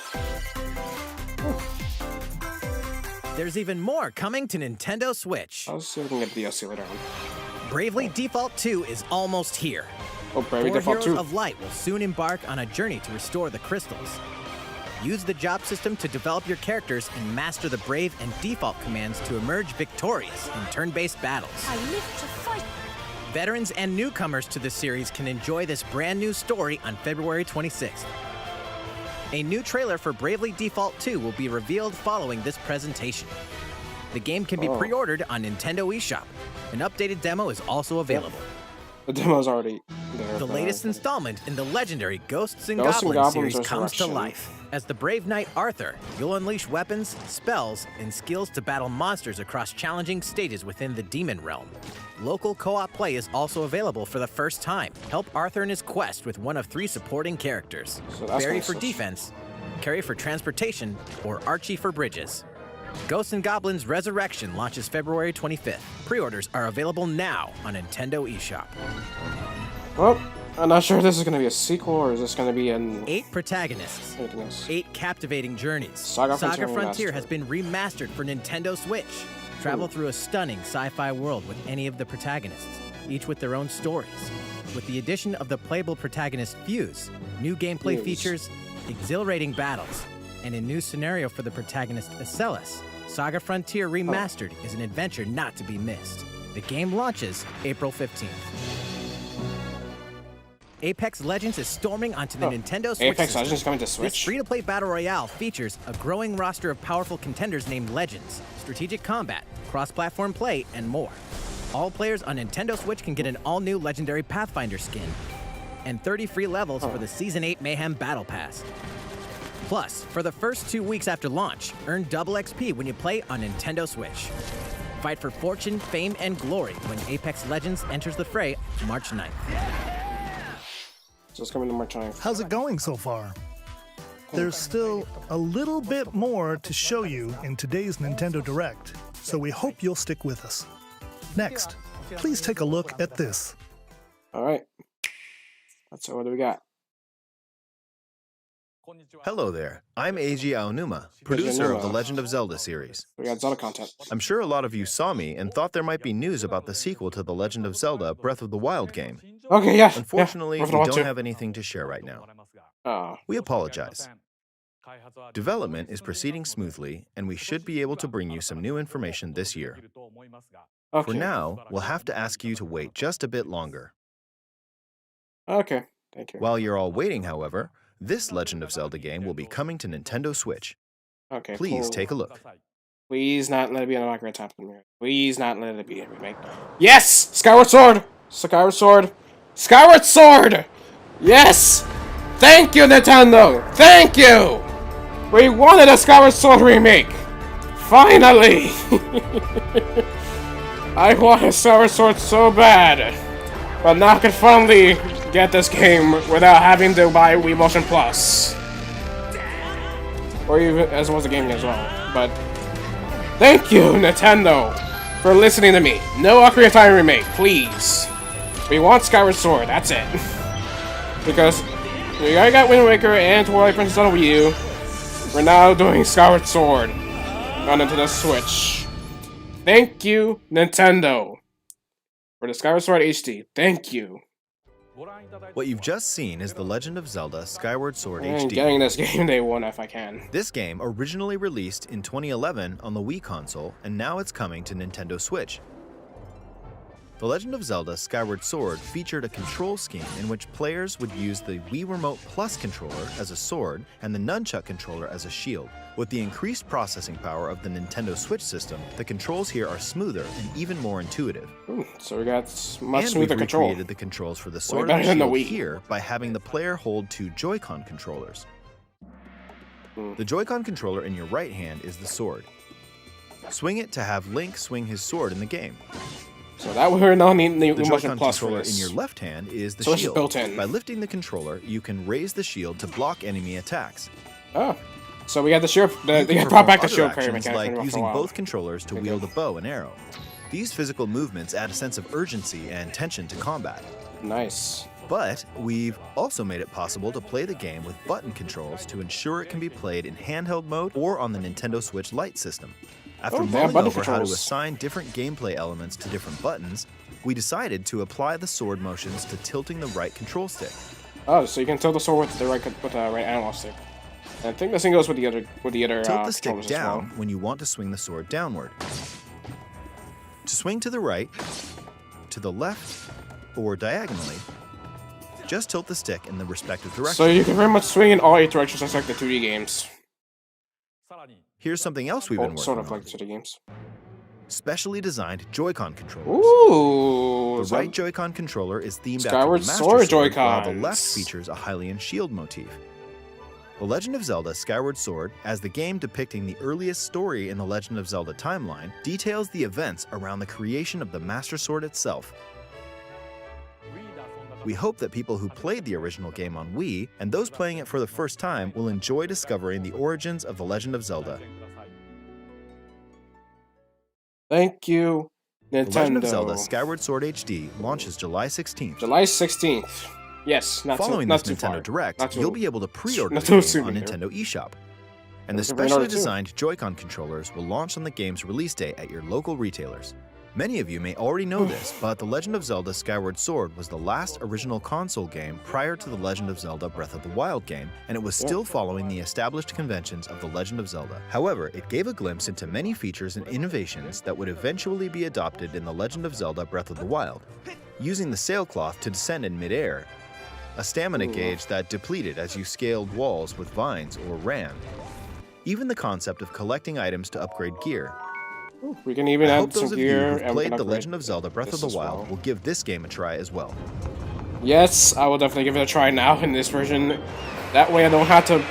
There's even more coming to Nintendo Switch. I'll see if we can get DLC later on. Bravely Default 2 is almost here. Oh, Bravely Four Default Heroes 2. of Light will soon embark on a journey to restore the crystals. Use the job system to develop your characters and master the Brave and Default commands to emerge victorious in turn-based battles. I live to fight. Veterans and newcomers to the series can enjoy this brand new story on February 26th. A new trailer for Bravely Default 2 will be revealed following this presentation. The game can be pre-ordered on Nintendo eShop. An updated demo is also available. The demo's already there. The latest installment in the legendary Ghosts and Ghosts and Goblins Goblins series comes to Resurrection. life. As the brave knight Arthur, you'll unleash weapons, spells, and skills to battle monsters across challenging stages within the demon realm. Local co-op play is also available for the first time. Help Arthur in his quest with one of 3 supporting characters. So that's Barry gonna for switch. defense, Carrie for transportation, or Archie for bridges. Ghosts and Goblins Resurrection launches February 25th. Pre-orders are available now on Nintendo eShop. Well, I'm not sure if this is going to be a sequel or is this going to be an... 8 protagonists, 8 captivating journeys. Saga Frontier Remastered. has been remastered for Nintendo Switch. Travel through a stunning sci-fi world with any of the protagonists, each with their own stories. With the addition of the playable protagonist Fuse, new gameplay Fuse. features, exhilarating battles, and a new scenario for the protagonist Acellus, Saga Frontier Remastered is an adventure not to be missed. The game launches April 15th. Apex Legends is storming onto the Nintendo Switch Apex system. Legends is coming to This Switch? free-to-play battle royale features a growing roster of powerful contenders named Legends, strategic combat, cross-platform play, and more. All players on Nintendo Switch can get an all-new legendary Pathfinder skin, and 30 free levels for the Season 8 Mayhem Battle Pass. Plus, for the first 2 weeks after launch, earn double XP when you play on Nintendo Switch. Fight for fortune, fame, and glory when Apex Legends enters the fray March 9th. So it's coming to March 9th. How's it going so far? There's still a little bit more to show you in today's Nintendo Direct, so we hope you'll stick with us. Next, please take a look at this. Alright. So what do we got? Hello there, I'm Eiji Aonuma, producer of the Legend of Zelda series. We got Zelda content. I'm sure a lot of you saw me and thought there might be news about the sequel to the Legend of Zelda Breath of the Wild game. Okay, yeah. Unfortunately, yeah. we Breath of the Wild don't 2. have anything to share right now. Oh. We apologize. Development is proceeding smoothly, and we should be able to bring you some new information this year. Okay. For now, we'll have to ask you to wait just a bit longer. Okay, thank you. While you're all waiting, however, this Legend of Zelda game will be coming to Nintendo Switch. Okay, Please cool. take a look. Please not let it be an Ocarina Top premiere. Please not let it be a remake. Yes! Skyward Sword! Skyward Sword! Skyward Sword! Yes! Thank you, Nintendo! Thank you! We wanted a Skyward Sword remake! Finally! I want a Skyward Sword so bad, but now I can finally get this game without having to buy Wii Motion Plus, or even as well as the game as well. But thank you, Nintendo, for listening to me. No Ocarina of Time remake, please. We want Skyward Sword. That's it. Because we already got Wind Waker and Twilight Princess on Wii U. We're now doing Skyward Sword on Nintendo Switch. Thank you, Nintendo, for the Skyward Sword HD. Thank you. What you've just seen is The Legend of Zelda Skyward Sword I'm HD. getting this game day one if I can. This game originally released in 2011 on the Wii console, and now it's coming to Nintendo Switch. The Legend of Zelda Skyward Sword featured a control scheme in which players would use the Wii Remote Plus controller as a sword and the Nunchuck controller as a shield. With the increased processing power of the Nintendo Switch system, the controls here are smoother and even more intuitive. Ooh, so we got much and smoother we've control. recreated the controls for the sword better and than the shield Wii. here by having the player hold two Joy-Con controllers. The Joy-Con controller in your right hand is the sword. Swing it to have Link swing his sword in the game. So that we're not needing the The Motion Joy-Con Plus for controller this. in your left hand is the So it's shield. built in. By lifting the controller, you can raise the shield to block enemy attacks. Oh, so we got the shield. They You can brought back the perform shield other carry actions mechanic like for a using while. both controllers to wield a bow and arrow. These physical movements add a sense of urgency and tension to combat. Nice. But we've also made it possible to play the game with button controls to ensure it can be played in handheld mode or on the Nintendo Switch Lite system. After Oh, they have mulling button over how to controls. assign different gameplay elements to different buttons, we decided to apply the sword motions to tilting the right control stick. Oh, so you can tilt the sword with the right analog stick. And I think the same goes with the other Tilt the stick controllers as down well. when you want to swing the sword downward. To swing to the right, to the left, or diagonally, just tilt the stick in the respective direction. So you can very much swing in all 8 directions just like the 2D games. Here's something else we've been working Sort of on. like 2D games. Specially designed Joy-Con controllers. Ooh! The right Joy-Con controller is themed Skyward after the Master Sword Sword, while the Joy-Cons. left features a Hylian shield motif. The Legend of Zelda Skyward Sword, as the game depicting the earliest story in the Legend of Zelda timeline, details the events around the creation of the Master Sword itself. We hope that people who played the original game on Wii, and those playing it for the first time, will enjoy discovering the origins of The Legend of Zelda. Thank you, Nintendo. The Legend of Zelda Skyward Sword HD launches July 16th. July 16th. Yes, not Following too, this not too Nintendo far. Direct, Not too- you'll be able to pre-order not the too game soon on either. Nintendo eShop. And the There's a pre-order specially too. designed Joy-Con controllers will launch on the game's release day at your local retailers. Many of you may already know this, but The Legend of Zelda Skyward Sword was the last original console game prior to The Legend of Zelda Breath of the Wild game, and it was still following the established conventions of The Legend of Zelda. However, it gave a glimpse into many features and innovations that would eventually be adopted in The Legend of Zelda Breath of the Wild. Using the sailcloth to descend in midair, a stamina gauge that depleted as you scaled walls with vines or ran. Even the concept of collecting items to upgrade gear. We can even I add hope some those of you gear who've and we played can The upgrade Legend of Zelda Breath of this the as Wild well. will give this game a try as well. Yes, I will definitely give it a try now in this version. That way I don't have to.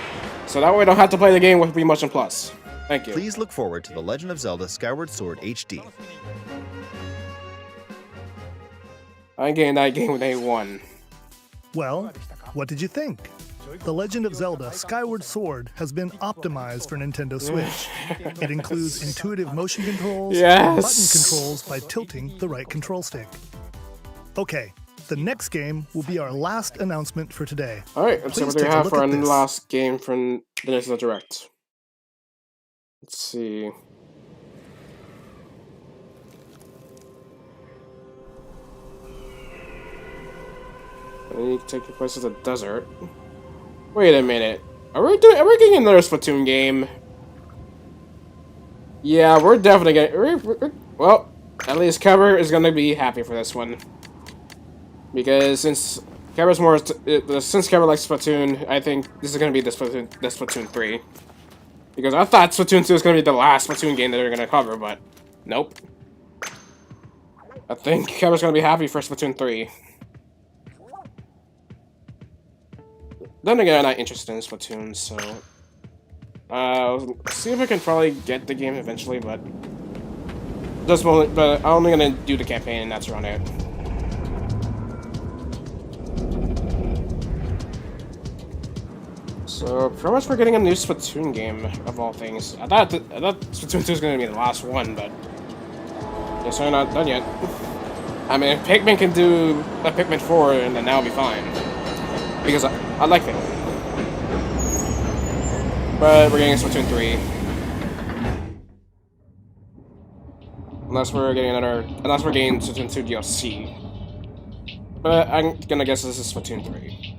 So that way I don't have to play the game with Wii Motion Plus. Thank you. Please look forward to The Legend of Zelda Skyward Sword HD. I'm getting that game with A1. Well, what did you think? The Legend of Zelda Skyward Sword has been optimized for Nintendo Switch. It includes intuitive motion controls and button Yes. controls by tilting the right control stick. Okay, the next game will be our last announcement for today. Alright, let's see Please what they take a have look for our at this. last game from the Nintendo Direct. Let's see. I need to take your place in the desert. Wait a minute. Are we getting another Splatoon game? Yeah, we're definitely getting. Well, at least Cover is gonna be happy for this one, because since Cover's more since Cover likes Splatoon, I think this is gonna be the Splatoon 3. Because I thought Splatoon 2 was gonna be the last Splatoon game that they're gonna cover, but nope. I think Cover's gonna be happy for Splatoon 3. Then again, I'm not interested in Splatoon, so see if I can probably get the game eventually, but Just moment, but I'm only gonna do the campaign, and that's around it. So pretty much we're getting a new Splatoon game of all things. I thought Splatoon 2 was gonna be the last one, but guess we're not done yet. I mean, if Pikmin can do a Pikmin 4, and then that'll be fine. Because I like it. But we're getting Splatoon 3. Unless we're getting Splatoon 2 DLC. But I'm gonna guess this is Splatoon 3.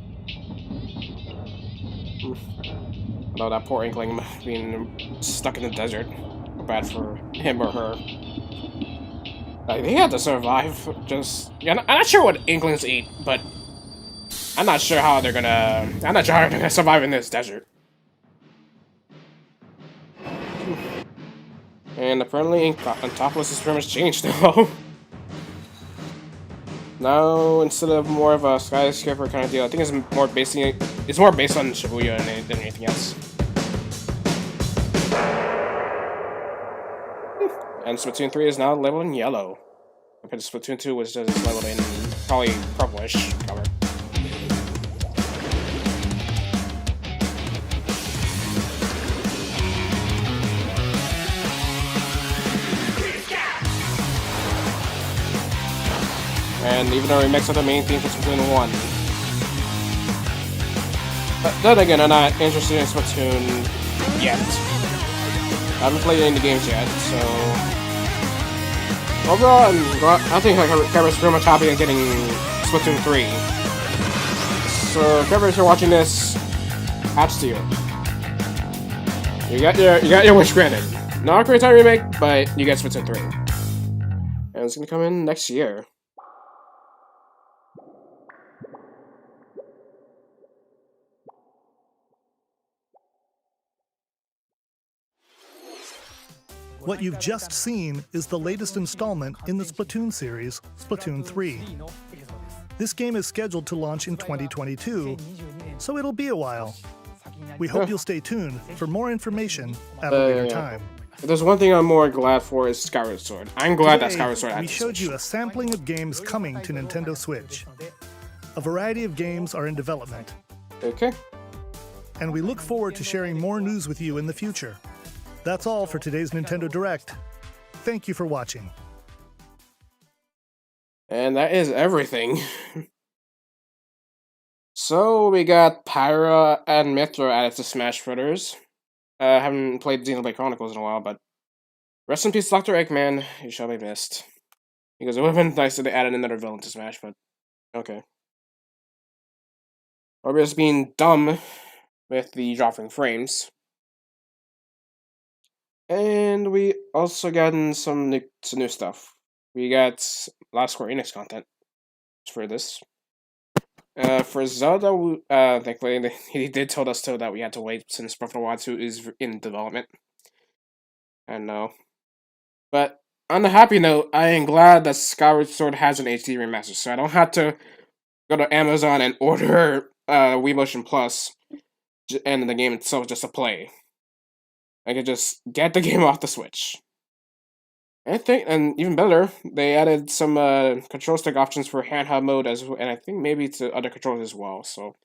No, that poor Inkling being stuck in the desert. Bad for him or her. They had to survive. I'm not sure what Inklings eat, but I'm not sure how they're gonna survive in this desert. And apparently, Antopolis is pretty much changed now. Now, instead of more of a skyscraper kind of deal, I think it's more based on Shibuya than anything else. And Splatoon 3 is now labeled in yellow. Compared to Splatoon 2, which is labeled in probably purplish color. And even though we mix up the main theme for Splatoon 1. But then again, I'm not interested in Splatoon yet. I haven't played any of the games yet, so... Overall, I think Kevin's pretty much happy in getting Splatoon 3. So, Kevin, if you're watching this, hats to you. You got your wish granted. Not a great time remake, but you get Splatoon 3. And it's gonna come in next year. What you've just seen is the latest installment in the Splatoon series, Splatoon 3. This game is scheduled to launch in 2022, so it'll be a while. We hope you'll stay tuned for more information at a later time. If there's one thing I'm more glad for is Skyward Sword. I'm glad that Skyward Sword we showed you a sampling of games coming to Nintendo Switch. A variety of games are in development. Okay. And we look forward to sharing more news with you in the future. That's all for today's Nintendo Direct. Thank you for watching. And that is everything. So we got Pyra and Mythra added to Smash Brothers. Haven't played Xenoblade Chronicles in a while, but rest in peace, Dr. Eggman. You shall be missed. Because it would have been nice if they added another villain to Smash, but okay. Or just being dumb with the dropping frames. And we also gotten some new stuff. We got a lot of Square Enix content for this. For Zelda, thankfully, he did tell us too that we had to wait since Breath of the Wild 2 is in development. I know. But on a happy note, I am glad that Skyward Sword has an HD remaster, so I don't have to go to Amazon and order Wii Motion Plus and the game itself just to play. I could just get the game off the Switch. And even better, they added some control stick options for handheld mode and I think maybe to other controllers as well. So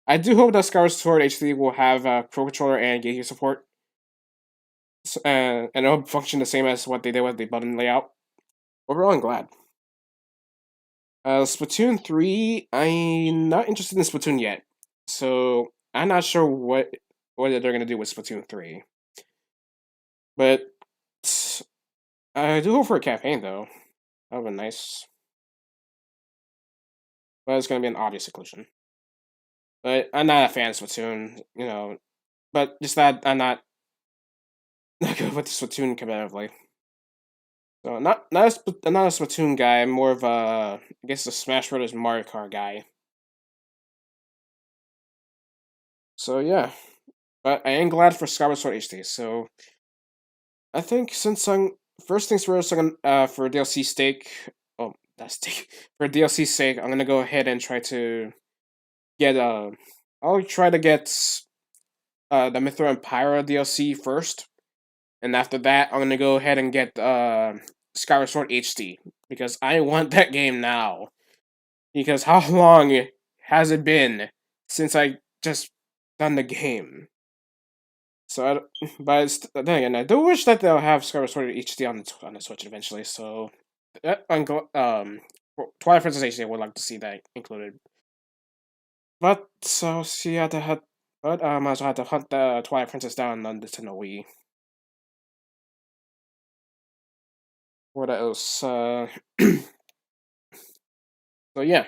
I do hope that Skyward Sword HD will have Pro Controller and GameCube support, and it'll function the same as what they did with the button layout. Overall, I'm glad. Splatoon 3, I'm not interested in Splatoon yet, so I'm not sure what they're gonna do with Splatoon 3. But I do hope for a campaign, though. That would be nice. But it's going to be an obvious inclusion. But I'm not a fan of Splatoon, you know. But just that I'm not good with Splatoon competitively. So I'm not a Splatoon guy. I'm more of a, I guess, a Smash Bros. Mario Kart guy. So yeah. But I am glad for Skyward Sword HD. So I think since first things first, I'm gonna, for DLC stake. Oh, that's stake. For DLC's sake, I'm gonna go ahead and try to get. I'll try to get the Mythra and Pyra DLC first, and after that, I'm gonna go ahead and get Skyward Sword HD because I want that game now. Because how long has it been since I just done the game? So, then again, I do wish that they'll have Skyward Sword HD on the Switch eventually. So, Twilight Princess HD, I would like to see that included. But so she had to hunt. But I also had to hunt the Twilight Princess down on the Nintendo Wii. What else? So yeah,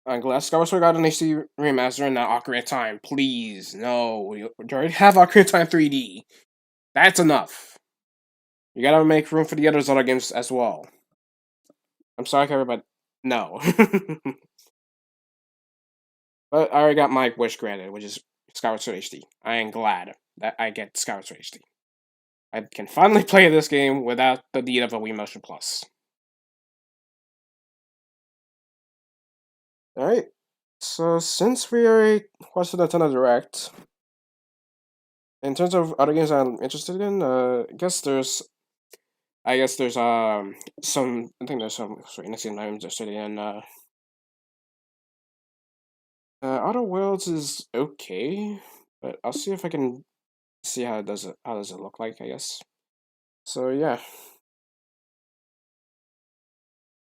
I'm glad Skyward Sword got an HD remaster and now Ocarina of Time. Please, no, we already have Ocarina of Time 3D. That's enough. You gotta make room for the other Zelda games as well. I'm sorry, everybody, but no. But I already got my wish granted, which is Skyward Sword HD. I am glad that I get Skyward Sword HD. I can finally play this game without the need of a Wii Motion Plus. Alright, so since we already watched the Nintendo Direct, in terms of other games I'm interested in, I guess there's some, I think there's some games I'm interested in, Outer Worlds is okay, but I'll see if I can see how does it look like, I guess. So yeah.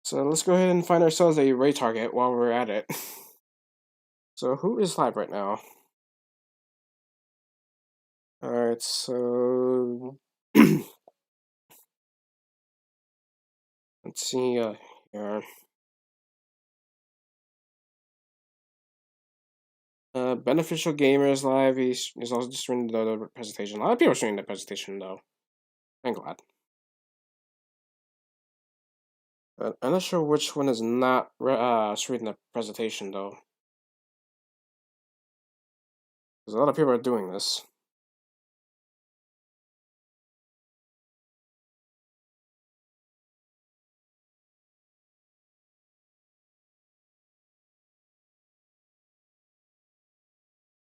So let's go ahead and find ourselves a raid target while we're at it. So who is live right now? Alright, so let's see here. Beneficial Gamers live. He's also just streaming the presentation. A lot of people are streaming the presentation though. I'm glad. I'm not sure which one is not streaming the presentation though. Because a lot of people are doing this.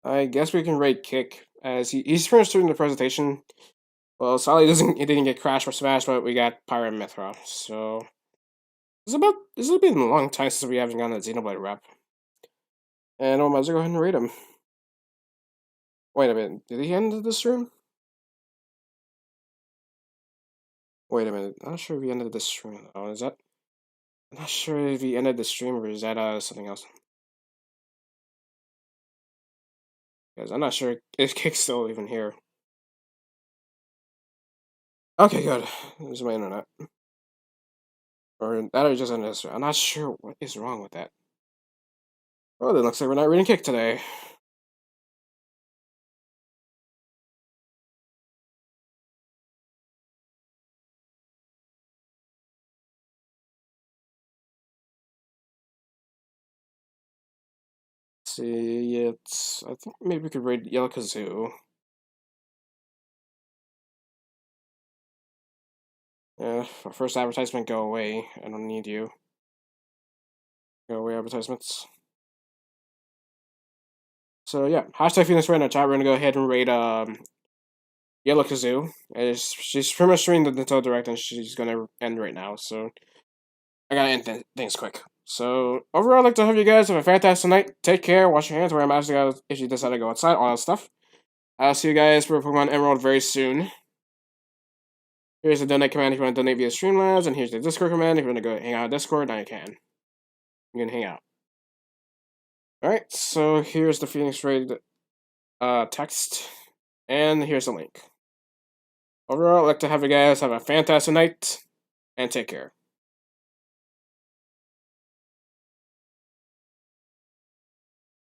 I guess we can raid Kick as he's finished doing the presentation. Well, Sally he didn't get crashed for Smash, but we got Pyra and Mithra. So this has been a long time since we haven't gotten a Xenoblade rep. And I might as well go ahead and raid him. Wait a minute, did he end the stream? Wait a minute, I'm not sure if he ended the stream. Oh, is that? I'm not sure if he ended the stream or is that something else. Because I'm not sure if Kick's still even here. Okay, good. This is my internet. Or that or just ended the stream. I'm not sure what is wrong with that. Well, it looks like we're not reading Kick today. See, I think maybe we could raid Yellow Kazoo. Yeah, first advertisement, go away. I don't need you. Go away, advertisements. So yeah, hashtag Phoenix right in the chat. We're gonna go ahead and raid Yellow Kazoo. She's pretty much streaming the Nintendo Direct and she's gonna end right now. So I gotta end things quick. So overall, I'd like to hope you guys have a fantastic night. Take care, wash your hands, wear a mask if you decide to go outside, all that stuff. I'll see you guys for Pokemon Emerald very soon. Here's the donate command if you want to donate via Streamlabs, and here's the Discord command if you want to go hang out on Discord. Now you can. You can hang out. Alright, so here's the Phoenix Raid text, and here's the link. Overall, I'd like to have you guys have a fantastic night, and take care.